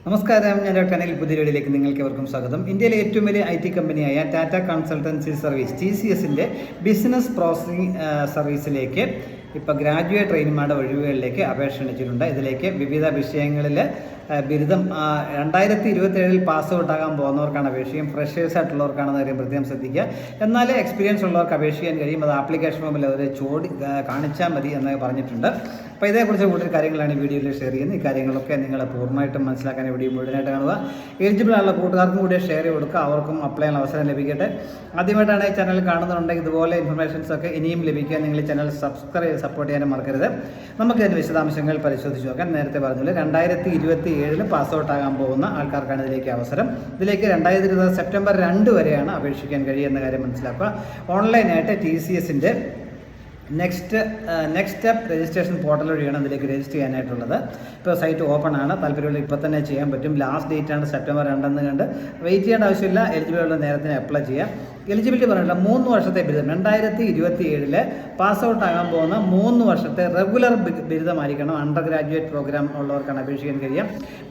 നമസ്കാരം, ഞാൻ ഡോക്ടർ അനിൽ. പുതിയ വീഡിയോയിലേക്ക് നിങ്ങൾക്ക് ഏവർക്കും സ്വാഗതം. ഇന്ത്യയിലെ ഏറ്റവും വലിയ IT കമ്പനിയായ ടാറ്റ കൺസൾട്ടൻസി സർവീസ് TCSന്റെ ബിസിനസ് പ്രോസസ്സിംഗ് സർവീസിലേക്ക് ഇപ്പോൾ ഗ്രാജുവേറ്റ് ട്രെയിനിമാരുടെ ഒഴിവുകളിലേക്ക് അപേക്ഷ ക്ഷണിച്ചിട്ടുണ്ട്. ഇതിലേക്ക് വിവിധ വിഷയങ്ങളിൽ ബിരുദം 2027 പാസ് ഔട്ട് ആകാൻ പോകുന്നവർക്കാണ് അപേക്ഷിക്കും. ഫ്രഷേഴ്സ് ആയിട്ടുള്ളവർക്കാണെന്ന് കാര്യം പ്രത്യേകം ശ്രദ്ധിക്കുക. എന്നാൽ എക്സ്പീരിയൻസ് ഉള്ളവർക്ക് അപേക്ഷിക്കാൻ കഴിയും. അത് ആപ്ലിക്കേഷൻ ഫോമിൽ അവർ കാണിച്ചാൽ മതി എന്ന് പറഞ്ഞിട്ടുണ്ട്. അപ്പോൾ ഇതേക്കുറിച്ച് കൂടുതൽ കാര്യങ്ങളാണ് ഈ വീഡിയോയിൽ ഷെയർ ചെയ്യുന്നത്. ഈ കാര്യങ്ങളൊക്കെ നിങ്ങൾ പൂർണ്ണമായിട്ടും മനസ്സിലാക്കാൻ വീഡിയോ മുഴുവനായിട്ട് കാണുക. എലിജിബിൾ ആയുള്ള കൂട്ടുകാർക്കും കൂടി ഷെയർ ചെയ്ത് കൊടുക്കുക, അവർക്കും അപ്ലൈ ചെയ്യാൻ അവസരം ലഭിക്കട്ടെ. ആദ്യമായിട്ടാണ് ഈ ചാനൽ കാണുന്നുണ്ടെങ്കിൽ ഇതുപോലെ ഇൻഫർമേഷൻസ് ഒക്കെ ഇനിയും ലഭിക്കാൻ നിങ്ങൾ ഈ ചാനൽ സപ്പോർട്ട് ചെയ്യാനും മറക്കരുത്. നമുക്കതിൻ്റെ വിശദാംശങ്ങൾ പരിശോധിച്ച് നോക്കാം. നേരത്തെ പറഞ്ഞില്ല, 2027 പാസ് ഔട്ട് ആകാൻ പോകുന്ന ആൾക്കാർക്കാണ് ഇതിലേക്ക് അവസരം. ഇതിലേക്ക് 2020 സെപ്റ്റംബർ 2 വരെയാണ് അപേക്ഷിക്കാൻ കഴിയുന്ന കാര്യം മനസ്സിലാക്കുക. ഓൺലൈനായിട്ട് TCSന്റെ നെക്സ്റ്റ് സ്റ്റെപ്പ് രജിസ്ട്രേഷൻ പോർട്ടൽ വഴിയാണ് ഇതിലേക്ക് രജിസ്റ്റർ ചെയ്യാനായിട്ടുള്ളത്. ഇപ്പോൾ സൈറ്റ് ഓപ്പൺ ആണ്. താല്പര്യമുള്ള ഇപ്പോൾ തന്നെ ചെയ്യാൻ പറ്റും. ലാസ്റ്റ് ഡേറ്റ് ആണ് സെപ്റ്റംബർ 2 കണ്ട് വെയിറ്റ് ചെയ്യേണ്ട ആവശ്യമില്ല. എലിജിബിൾ ഉള്ള നേരത്തിന് അപ്ലൈ ചെയ്യാം. എലിജിബിലിറ്റി പറഞ്ഞില്ല, 3 വർഷത്തെ ബിരുദം. 2027 പാസ് ഔട്ട് ആകാൻ പോകുന്ന 3 വർഷത്തെ റെഗുലർ ബിരുദമായിരിക്കണം. അണ്ടർ ഗ്രാജുവേറ്റ് പ്രോഗ്രാം ഉള്ളവർക്കാണ് അപേക്ഷിക്കാൻ കഴിയുക.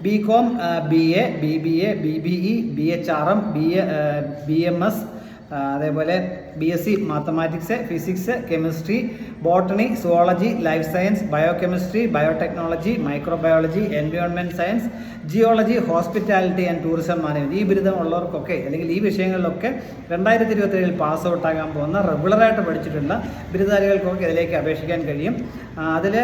BCom, BA, BBA, BBE, BHRM, BMS, അതേപോലെ BSc mathematics, physics, chemistry, botany, zoology, life science, biochemistry, biotechnology, microbiology, environment science, geology, hospitality and tourism management. ഈ ബിരുദം ഉള്ളവർക്കൊക്കെ അല്ലെങ്കിൽ ഈ വിഷയങ്ങളിലൊക്കെ 2027 പാസ് ഔട്ട് ആകാൻ പോകുന്ന റെഗുലറായിട്ട് പഠിച്ചിട്ടുള്ള ബിരുദധാരികൾക്കൊക്കെ ഇതിലേക്ക് അപേക്ഷിക്കാൻ കഴിയും. അതിൽ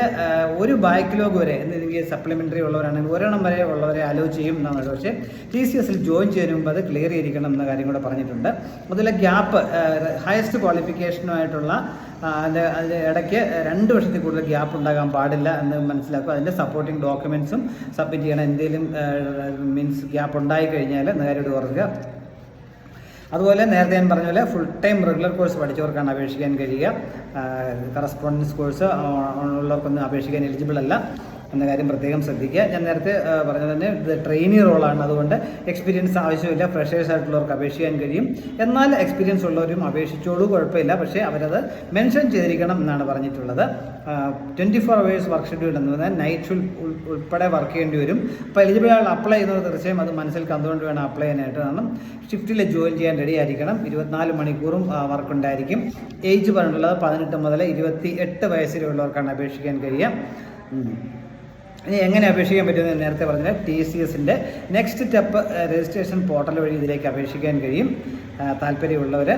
ഒരു ബാക്ക്ലോഗ് വരെ എന്തെങ്കിലും സപ്ലിമെൻ്ററി ഉള്ളവരാണെങ്കിൽ ഒരെണ്ണം വരെ ഉള്ളവരെ അലോ ചെയ്യും എന്നാണ്. പക്ഷേ TCSൽ ജോയിൻ ചെയ്യുന്ന മുമ്പ് അത് ക്ലിയർ ചെയ്തിരിക്കണം എന്ന കാര്യം കൂടെ പറഞ്ഞിട്ടുണ്ട്. അതിലെ ഗ്യാപ്പ് ഹയസ്റ്റ് ക്വാളിഫിക്കേഷനുമായിട്ടുള്ള അതിൻ്റെ ഇടയ്ക്ക് 2 വർഷത്തിൽ കൂടുതൽ ഗ്യാപ്പ് ഉണ്ടാകാൻ പാടില്ല എന്ന് മനസ്സിലാക്കുക. അതിൻ്റെ സപ്പോർട്ടിംഗ് ഡോക്യുമെൻറ്റ്സും സബ്മിറ്റ് ചെയ്യണം. എന്തെങ്കിലും ഗ്യാപ്പ് ഉണ്ടായി കഴിഞ്ഞാൽ എന്ന കാര്യം ഓർക്കുക. അതുപോലെ നേരത്തെ ഞാൻ പറഞ്ഞ പോലെ ഫുൾ ടൈം റെഗുലർ കോഴ്സ് പഠിച്ചവർക്കാണ് അപേക്ഷിക്കാൻ കഴിയുക. കറസ്പോണ്ടൻസ് കോഴ്സ് ഉള്ളവർക്കൊന്നും അപേക്ഷിക്കാൻ എലിജിബിൾ അല്ല എന്ന കാര്യം പ്രത്യേകം ശ്രദ്ധിക്കുക. ഞാൻ നേരത്തെ പറഞ്ഞത് തന്നെ ഇത് ട്രെയിനി റോളാണ്. അതുകൊണ്ട് എക്സ്പീരിയൻസ് ആവശ്യമില്ല. ഫ്രഷേഴ്സ് ആയിട്ടുള്ളവർക്ക് അപേക്ഷിക്കാൻ കഴിയും. എന്നാൽ എക്സ്പീരിയൻസ് ഉള്ളവരും അപേക്ഷിച്ചോളൂ, കുഴപ്പമില്ല. പക്ഷേ അവരത് മെൻഷൻ ചെയ്തിരിക്കണം എന്നാണ് പറഞ്ഞിട്ടുള്ളത്. 24 hours വർക്ക് ഷെഡ്യൂൾ എന്ന് പറഞ്ഞാൽ നൈറ്റ് ഷിഫ്റ്റ് ഉൾപ്പെടെ വർക്ക് ചെയ്യേണ്ടി വരും. അപ്പോൾ എലിജിബിൾ ആൾ അപ്ലൈ ചെയ്യുന്നത് തീർച്ചയായും അത് മനസ്സിൽ കണ്ടുകൊണ്ട് വേണം അപ്ലൈ ചെയ്യാനായിട്ട്. കാരണം ഷിഫ്റ്റിൽ ജോയിൻ ചെയ്യാൻ റെഡി ആയിരിക്കണം. 24 മണിക്കൂറും വർക്ക് ഉണ്ടായിരിക്കും. ഏജ് പറഞ്ഞിട്ടുള്ളത് 18 മുതൽ 28 വയസ്സ് വരെയുള്ളവർക്കാണ് അപേക്ഷിക്കാൻ കഴിയുക. ഇനി എങ്ങനെ അപേക്ഷിക്കാൻ പറ്റുമെന്ന് നേരത്തെ പറഞ്ഞാൽ TCSന്റെ നെക്സ്റ്റ് സ്റ്റെപ്പ് രജിസ്ട്രേഷൻ പോർട്ടൽ വഴി ഇതിലേക്ക് അപേക്ഷിക്കാൻ കഴിയും. താല്പര്യമുള്ളവർ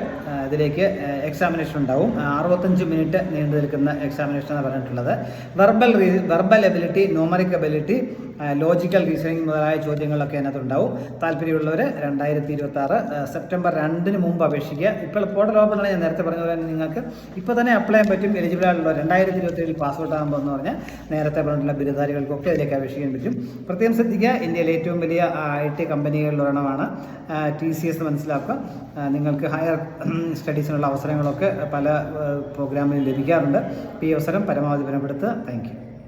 ഇതിലേക്ക് എക്സാമിനേഷൻ ഉണ്ടാവും. 65 മിനിറ്റ് നീണ്ടു നിൽക്കുന്ന എക്സാമിനേഷൻ എന്ന് പറഞ്ഞിട്ടുള്ളത്. Verbal ability, numeric ability, logical reasoning മുതലായ ചോദ്യങ്ങളൊക്കെ അതിനകത്തുണ്ടാവും. താല്പര്യമുള്ളവർ 2026 സെപ്റ്റംബർ 2 മുമ്പ് അപേക്ഷിക്കുക. ഇപ്പോൾ പോർട്ടൽ ഓപ്പൺ ആണ്. ഞാൻ നേരത്തെ പറഞ്ഞ പോലെ നിങ്ങൾക്ക് ഇപ്പോൾ തന്നെ അപ്ലൈ ചെയ്യാൻ പറ്റും. എലിജിബിൾ ആയിട്ടുള്ള 2027 പാസ് ഔട്ട് ആകുമ്പോൾ എന്ന് പറഞ്ഞാൽ നേരത്തെ പറഞ്ഞിട്ടുള്ള ബിരുദധാരികൾക്കൊക്കെ ഇതിലേക്ക് അപേക്ഷിക്കാൻ പറ്റും. പ്രത്യേകം ശ്രദ്ധിക്കുക, ഇന്ത്യയിലെ ഏറ്റവും വലിയ IT കമ്പനികളിലൊരെണ്ണമാണ് TCS മനസ്സിലാക്കുക. നിങ്ങൾക്ക് ഹയർ സ്റ്റഡീസിനുള്ള അവസരങ്ങളൊക്കെ പല പ്രോഗ്രാമിലും ലഭിക്കാറുണ്ട്. ഈ അവസരം പരമാവധി വിലപ്പെടുത്തുക. Thank you.